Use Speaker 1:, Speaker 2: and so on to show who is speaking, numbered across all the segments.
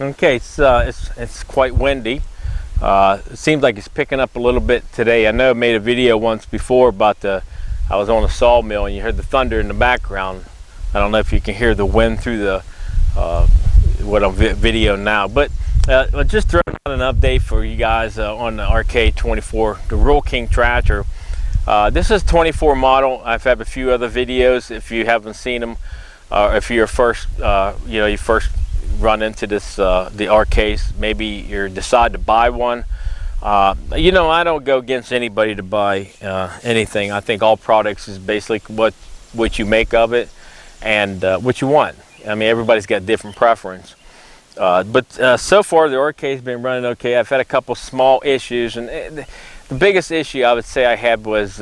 Speaker 1: Okay, it's quite windy. It seems like it's picking up a little bit today. I know I made a video once before about I was on a sawmill and you heard the thunder in the background. I don't know if you can hear the wind through the what I'm video now, but I'll just throw out an update for you guys on the rk24, the Rural King tractor. This is 24 model. I've had a few other videos. If you haven't seen them, if you're first, you first run into this, the RKs, maybe you decide to buy one. I don't go against anybody to buy anything. I think all products is basically what you make of it and what you want. I mean, everybody's got different preference. But so far the RK has been running okay. I've had a couple small issues, and the biggest issue I would say I had was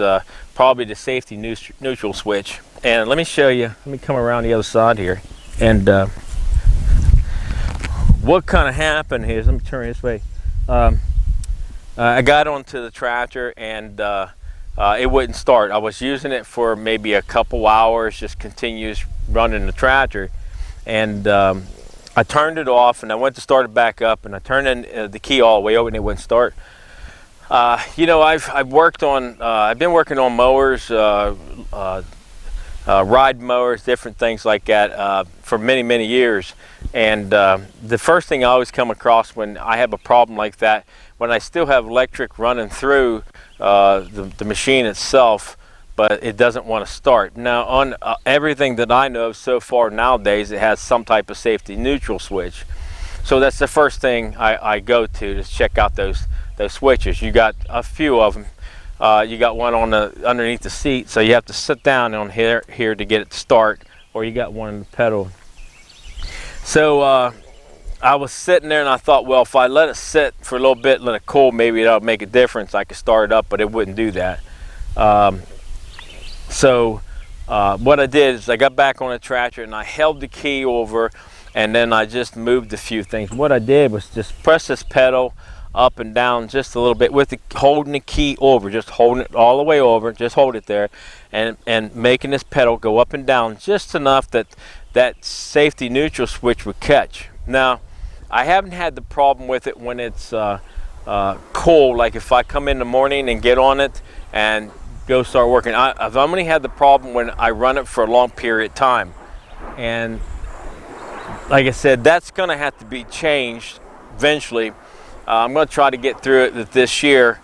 Speaker 1: probably the safety neutral switch. And let me show you. Let me come around the other side here. And what kind of happened here is, let me turn this way. I got onto the tractor and it wouldn't start. I was using it for maybe a couple hours, just continuous running the tractor, and I turned it off and I went to start it back up, and I turned in the key all the way over and it wouldn't start. I've been working on mowers, ride mowers, different things like that for many years, and the first thing I always come across when I have a problem like that, when I still have electric running through the machine itself, but it doesn't want to start. Now on everything that I know of so far nowadays, it has some type of safety neutral switch. So that's the first thing I go to check out those switches. You got a few of them. You got one on underneath the seat, so you have to sit down on here to get it to start, or you got one in the pedal. So I was sitting there and I thought, well, if I let it sit for a little bit, let it cool, maybe that'll make a difference. I could start it up, but it wouldn't do that. So what I did is I got back on the tractor and I held the key over, and then I just moved a few things. What I did was just press this pedal up and down just a little bit with holding the key over, just holding it all the way over, just hold it there, and making this pedal go up and down just enough that safety neutral switch would catch. Now, I haven't had the problem with it when it's cool, like if I come in the morning and get on it and go start working. I've only had the problem when I run it for a long period of time, and like I said, that's going to have to be changed eventually. I'm going to try to get through it this year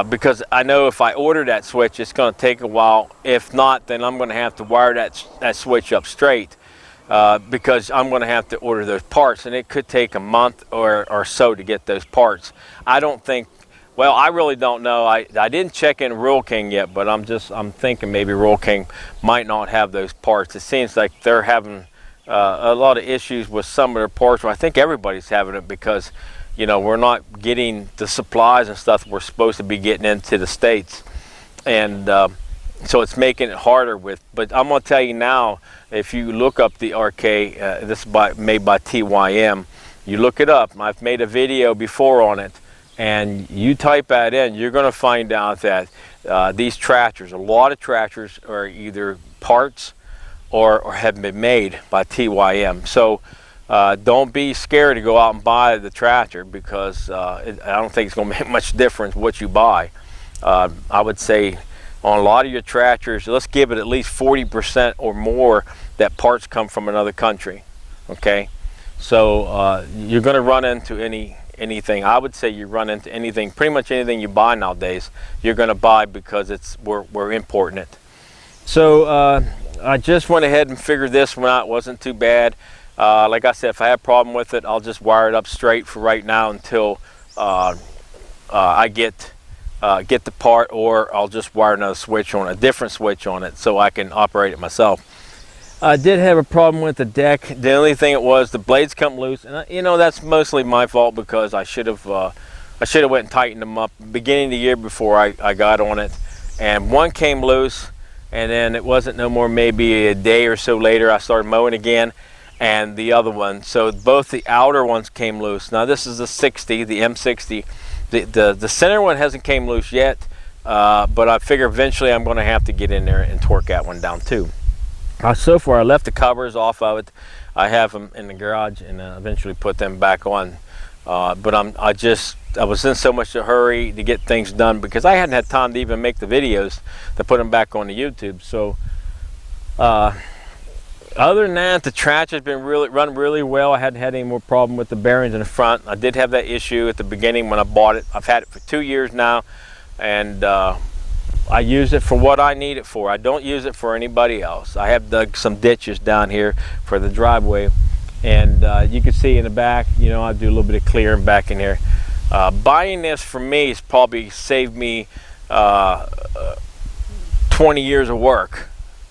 Speaker 1: because I know if I order that switch, it's going to take a while. If not, then I'm going to have to wire that switch up straight because I'm going to have to order those parts, and it could take a month or so to get those parts. I don't think, well, I really don't know. I didn't check in Rural King yet, but I'm thinking maybe Rural King might not have those parts. It seems like they're having a lot of issues with some of their parts. Well, I think everybody's having it because we're not getting the supplies and stuff we're supposed to be getting into the States, and so it's making it harder but I'm going to tell you now, if you look up the RK, this is made by TYM, you look it up, I've made a video before on it, and you type that in, you're going to find out that these tractors, a lot of tractors are either parts or have been made by TYM. So don't be scared to go out and buy the tractor, because I don't think it's going to make much difference what you buy. I would say on a lot of your tractors, let's give it at least 40% or more that parts come from another country. Okay, so you're going to run into anything. I would say you run into anything, pretty much anything you buy nowadays, you're going to buy because we're importing it. So I just went ahead and figured this one out. It wasn't too bad. Like I said, if I have a problem with it, I'll just wire it up straight for right now until I get the part, or I'll just wire another switch on, a different switch on it, so I can operate it myself. I did have a problem with the deck. The only thing it was, the blades come loose, and that's mostly my fault because I should have went and tightened them up beginning of the year before I got on it, and one came loose, and then it wasn't no more maybe a day or so later I started mowing again, and the other one, so both the outer ones came loose. Now this is the 60, the M60. The center one hasn't came loose yet, but I figure eventually I'm going to have to get in there and torque that one down too. So far, I left the covers off of it. I have them in the garage, and eventually put them back on. But I was in so much a hurry to get things done because I hadn't had time to even make the videos to put them back on the YouTube. So other than that, the tractor's been run really well. I hadn't had any more problem with the bearings in the front. I did have that issue at the beginning when I bought it. I've had it for 2 years now, and I use it for what I need it for. I don't use it for anybody else. I have dug some ditches down here for the driveway, and you can see in the back, you know, I do a little bit of clearing back in here. Buying this for me has probably saved me 20 years of work,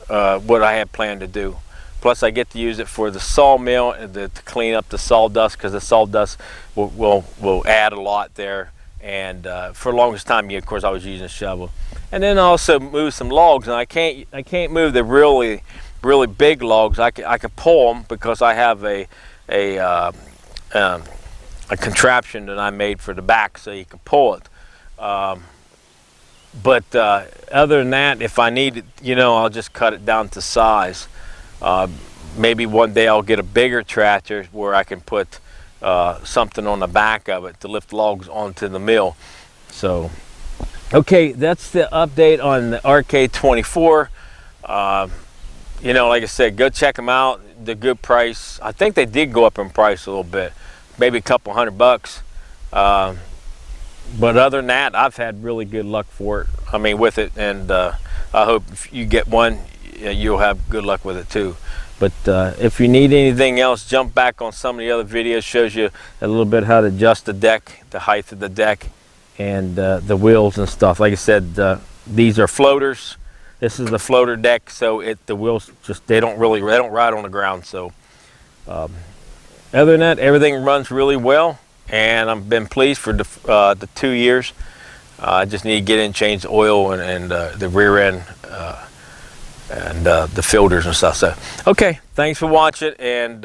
Speaker 1: what I had planned to do. Plus I get to use it for the sawmill and to clean up the sawdust, because the sawdust will add a lot there. And for the longest time, of course, I was using a shovel. And then also move some logs, and I can't move the really big logs. I can pull them because I have a contraption that I made for the back, so you can pull it. But other than that, if I need it, you know, I'll just cut it down to size. Maybe one day I'll get a bigger tractor where I can put something on the back of it to lift logs onto the mill. So, okay, that's the update on the rk24. You know, like I said, go check them out. They're good price. I think they did go up in price a little bit, maybe a couple $100. But other than that, I've had really good luck for it. I mean, with it, and I hope if you get one, you'll have good luck with it too. But if you need anything else, jump back on some of the other videos. Shows you a little bit how to adjust the deck, the height of the deck, and the wheels and stuff. Like I said, these are floaters. This is the floater deck, so the wheels they don't ride on the ground. So other than that, everything runs really well, and I've been pleased for the 2 years. I just need to get in, change the oil and the rear end and the filters and stuff. So okay, thanks for watching, and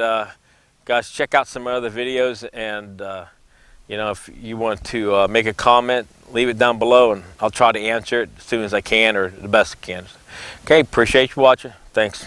Speaker 1: guys, check out some other videos, and you know, if you want to make a comment, leave it down below, and I'll try to answer it as soon as I can, or the best I can. Okay, appreciate you watching. Thanks.